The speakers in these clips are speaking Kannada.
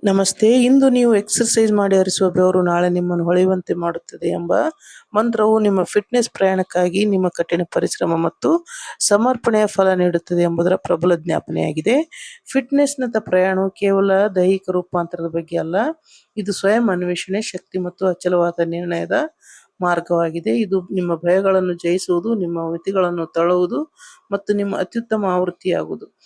ನಮಸ್ತೆ. ಇಂದು ನೀವು ಎಕ್ಸರ್ಸೈಸ್ ಮಾಡಿ ಹರಿಸುವ ಬೆವರು ನಾಳೆ ನಿಮ್ಮನ್ನು ಹೊಳೆಯುವಂತೆ ಮಾಡುತ್ತದೆ ಎಂಬ ಮಂತ್ರವು ನಿಮ್ಮ ಫಿಟ್ನೆಸ್ ಪ್ರಯಾಣಕ್ಕಾಗಿ ನಿಮ್ಮ ಕಠಿಣ ಪರಿಶ್ರಮ ಮತ್ತು ಸಮರ್ಪಣೆಯ ಫಲ ನೀಡುತ್ತದೆ ಎಂಬುದರ ಪ್ರಬಲ ಜ್ಞಾಪನೆಯಾಗಿದೆ. ಫಿಟ್ನೆಸ್‌ನತ್ತ ಪ್ರಯಾಣವು ಕೇವಲ ದೈಹಿಕ ರೂಪಾಂತರದ ಬಗ್ಗೆ ಅಲ್ಲ, ಇದು ಸ್ವಯಂ ಅನ್ವೇಷಣೆ, ಶಕ್ತಿ ಮತ್ತು ಅಚಲವಾದ ನಿರ್ಣಯದ ಮಾರ್ಗವಾಗಿದೆ. ಇದು ನಿಮ್ಮ ಭಯಗಳನ್ನು ಜಯಿಸುವುದು, ನಿಮ್ಮ ಮಿತಿಗಳನ್ನು ತಳ್ಳುವುದು ಮತ್ತು ನಿಮ್ಮ ಅತ್ಯುತ್ತಮ ಆವೃತ್ತಿಯಾಗುವುದು.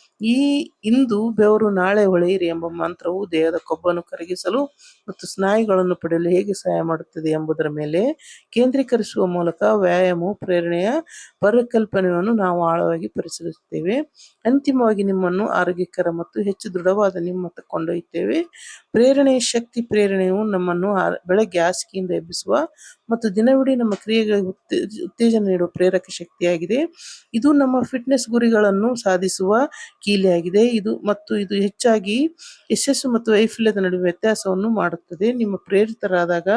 ಇಂದು ಬೆವರು ನಾಳೆ ಹೊಳೆಯಿರಿ ಎಂಬ ಮಂತ್ರವು ದೇಹದ ಕೊಬ್ಬನ್ನು ಕರಗಿಸಲು ಮತ್ತು ಸ್ನಾಯುಗಳನ್ನು ಪಡೆಯಲು ಹೇಗೆ ಸಹಾಯ ಮಾಡುತ್ತದೆ ಎಂಬುದರ ಮೇಲೆ ಕೇಂದ್ರೀಕರಿಸುವ ಮೂಲಕ ವ್ಯಾಯಾಮವು ಪ್ರೇರಣೆಯ ಪರಿಕಲ್ಪನೆಯನ್ನು ನಾವು ಆಳವಾಗಿ ಪರಿಶೀಲಿಸುತ್ತೇವೆ. ಅಂತಿಮವಾಗಿ ನಿಮ್ಮನ್ನು ಆರೋಗ್ಯಕರ ಮತ್ತು ಹೆಚ್ಚು ದೃಢವಾದ ನಿಮ್ಮತ್ತ ಕೊಂಡೊಯ್ಯುತ್ತೇವೆ. ಪ್ರೇರಣೆಯ ಶಕ್ತಿ. ಪ್ರೇರಣೆಯು ನಮ್ಮನ್ನು ಬೆಳಗ್ಗೆ ಹಾಸಿಗೆಯಿಂದ ಎಬ್ಬಿಸುವ ಮತ್ತು ದಿನವಿಡೀ ನಮ್ಮ ಕ್ರಿಯೆಗಳಿಗೆ ಉತ್ತೇಜನ ನೀಡುವ ಪ್ರೇರಕ ಶಕ್ತಿಯಾಗಿದೆ. ಇದು ನಮ್ಮ ಫಿಟ್ನೆಸ್ ಗುರಿಗಳನ್ನು ಸಾಧಿಸುವ ಕೀಲಿಯಾಗಿದೆ. ಇದು ಹೆಚ್ಚಾಗಿ ಯಶಸ್ಸು ಮತ್ತು ವೈಫಲ್ಯದ ನಡುವೆ ವ್ಯತ್ಯಾಸವನ್ನು ಮಾಡುತ್ತದೆ. ನಿಮ್ಮ ಪ್ರೇರಿತರಾದಾಗ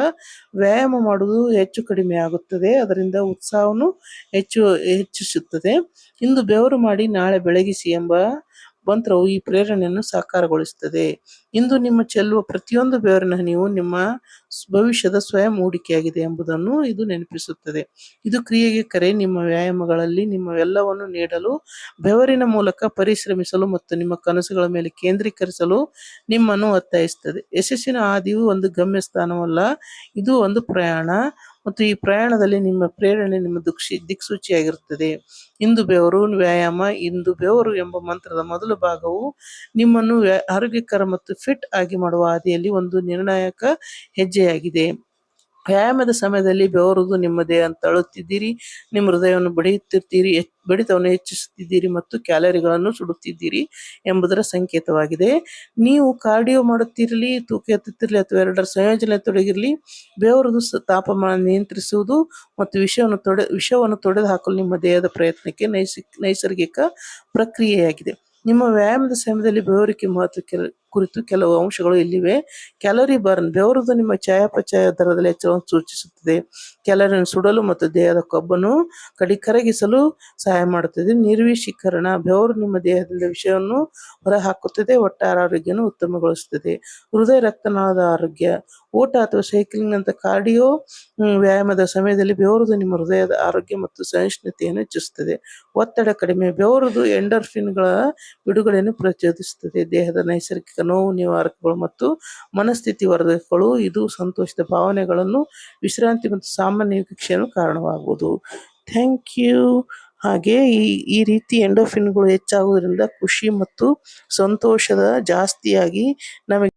ವ್ಯಾಯಾಮ ಮಾಡುವುದು ಹೆಚ್ಚು ಕಡಿಮೆಯಾಗುತ್ತದೆ, ಅದರಿಂದ ಉತ್ಸಾಹವನ್ನು ಹೆಚ್ಚಿಸುತ್ತದೆ. ಇಂದು ಬೆವರು ಮಾಡಿ ನಾಳೆ ಬೆಳಗಿಸಿ ಎಂಬ ಮಂತ್ರವು ಈ ಪ್ರೇರಣೆಯನ್ನು ಸಾಕಾರಗೊಳಿಸುತ್ತದೆ. ಇಂದು ನಿಮ್ಮ ಚೆಲ್ಲುವ ಪ್ರತಿಯೊಂದು ಬೆವರಿನ ಹನಿಯು ನಿಮ್ಮ ಭವಿಷ್ಯದ ಸ್ವಯಂ ಹೂಡಿಕೆಯಾಗಿದೆ ಎಂಬುದನ್ನು ಇದು ನೆನಪಿಸುತ್ತದೆ. ಇದು ಕ್ರಿಯೆಗೆ ಕರೆ. ನಿಮ್ಮ ವ್ಯಾಯಾಮಗಳಲ್ಲಿ ನಿಮ್ಮೆಲ್ಲವನ್ನು ನೀಡಲು, ಬೆವರಿನ ಮೂಲಕ ಪರಿಶ್ರಮಿಸಲು ಮತ್ತು ನಿಮ್ಮ ಕನಸುಗಳ ಮೇಲೆ ಕೇಂದ್ರೀಕರಿಸಲು ನಿಮ್ಮನ್ನು ಒತ್ತಾಯಿಸುತ್ತದೆ. ಯಶಸ್ಸಿನ ಹಾದಿಯು ಒಂದು ಗಮ್ಯಸ್ಥಾನವಲ್ಲ, ಇದು ಒಂದು ಪ್ರಯಾಣ, ಮತ್ತು ಈ ಪ್ರಯಾಣದಲ್ಲಿ ನಿಮ್ಮ ಪ್ರೇರಣೆ ನಿಮ್ಮ ದಿಕ್ಸೂಚಿಯಾಗಿರುತ್ತದೆ. ಇಂದು ಬೆವರು ವ್ಯಾಯಾಮ. ಇಂದು ಬೆವರು ಎಂಬ ಮಂತ್ರದ ಮೊದಲ ಭಾಗವು ನಿಮ್ಮನ್ನು ಆರೋಗ್ಯಕರ ಮತ್ತು ಫಿಟ್ ಆಗಿ ಮಾಡುವ ಹಾದಿಯಲ್ಲಿ ಒಂದು ನಿರ್ಣಾಯಕ ಹೆಜ್ಜೆಯಾಗಿದೆ. ವ್ಯಾಯಾಮದ ಸಮಯದಲ್ಲಿ ಬೆವರುವುದು ನಿಮ್ಮ ದೇಹವನ್ನು ತಳ್ಳುತ್ತಿದ್ದೀರಿ, ನಿಮ್ಮ ಹೃದಯವನ್ನು ಬಡಿತವನ್ನು ಹೆಚ್ಚಿಸುತ್ತಿದ್ದೀರಿ ಮತ್ತು ಕ್ಯಾಲರಿಗಳನ್ನು ಸುಡುತ್ತಿದ್ದೀರಿ ಎಂಬುದರ ಸಂಕೇತವಾಗಿದೆ. ನೀವು ಕಾರ್ಡಿಯೋ ಮಾಡುತ್ತಿರಲಿ, ತೂಕ ಎತ್ತುತ್ತಿರಲಿ ಅಥವಾ ಎರಡರ ಸಂಯೋಜನೆ ತೊಡಗಿರಲಿ, ಬೆವರುವುದು ತಾಪಮಾನ ನಿಯಂತ್ರಿಸುವುದು ಮತ್ತು ವಿಷವನ್ನು ತೊಡೆದುಹಾಕಲು ನಿಮ್ಮ ದೇಹದ ಪ್ರಯತ್ನಕ್ಕೆ ನೈಸರ್ಗಿಕ ಪ್ರಕ್ರಿಯೆಯಾಗಿದೆ. ನಿಮ್ಮ ವ್ಯಾಯಾಮದ ಸಮಯದಲ್ಲಿ ಬೆವರುವಿಕೆ ಮಹತ್ವ ಕುರಿತು ಕೆಲವು ಅಂಶಗಳು ಇಲ್ಲಿವೆ. Calorie burn. ಬೆವರುವುದು ನಿಮ್ಮ ಚಯಾಪಚಯ ದರದಲ್ಲಿ ಹೆಚ್ಚಳವನ್ನು ಸೂಚಿಸುತ್ತದೆ. ಕ್ಯಾಲರಿಯನ್ನು ಸುಡಲು ಮತ್ತು ದೇಹದ ಕೊಬ್ಬನ್ನು ಕರಗಿಸಲು ಸಹಾಯ ಮಾಡುತ್ತದೆ. ನಿರ್ವಿಷೀಕರಣ. ಬೆವರು ನಿಮ್ಮ ದೇಹದಿಂದ ವಿಷವನ್ನು ಹೊರಹಾಕುತ್ತದೆ, ಒಟ್ಟಾರೆ ಆರೋಗ್ಯವನ್ನು ಉತ್ತಮಗೊಳಿಸುತ್ತದೆ. ಹೃದಯ ರಕ್ತನಾಳದ ಆರೋಗ್ಯ. ಓಟ ಅಥವಾ ಸೈಕ್ಲಿಂಗ್ನಂಥ ಕಾರ್ಡಿಯೋ ವ್ಯಾಯಾಮದ ಸಮಯದಲ್ಲಿ ಬೆವರುವುದು ನಿಮ್ಮ ಹೃದಯದ ಆರೋಗ್ಯ ಮತ್ತು ಸಹಿಷ್ಣುತೆಯನ್ನು ಹೆಚ್ಚಿಸುತ್ತದೆ. ಒತ್ತಡ ಕಡಿಮೆ. ಬೆವರುವುದು ಎಂಡಾರ್ಫಿನ್ಗಳ ಬಿಡುಗಡೆಯನ್ನು ಪ್ರಚೋದಿಸುತ್ತದೆ. ದೇಹದ ನೈಸರ್ಗಿಕ ನೋವು ನಿವಾರಕಗಳು ಮತ್ತು ಮನಸ್ಥಿತಿ ವರ್ಧಕಗಳು. ಇದು ಸಂತೋಷದ ಭಾವನೆಗಳನ್ನು, ವಿಶ್ರಾಂತಿ ಮತ್ತು ಸಾಮಾನ್ಯ ನಿರೀಕ್ಷೆಯನ್ನು ಕಾರಣವಾಗುವುದು. Thank you. ಹಾಗೆ ಈ ರೀತಿ ಎಂಡೋರ್ಫಿನ್ಗಳು ಹೆಚ್ಚಾಗುವುದರಿಂದ ಖುಷಿ ಮತ್ತು ಸಂತೋಷದ ಜಾಸ್ತಿಯಾಗಿ ನಮಗೆ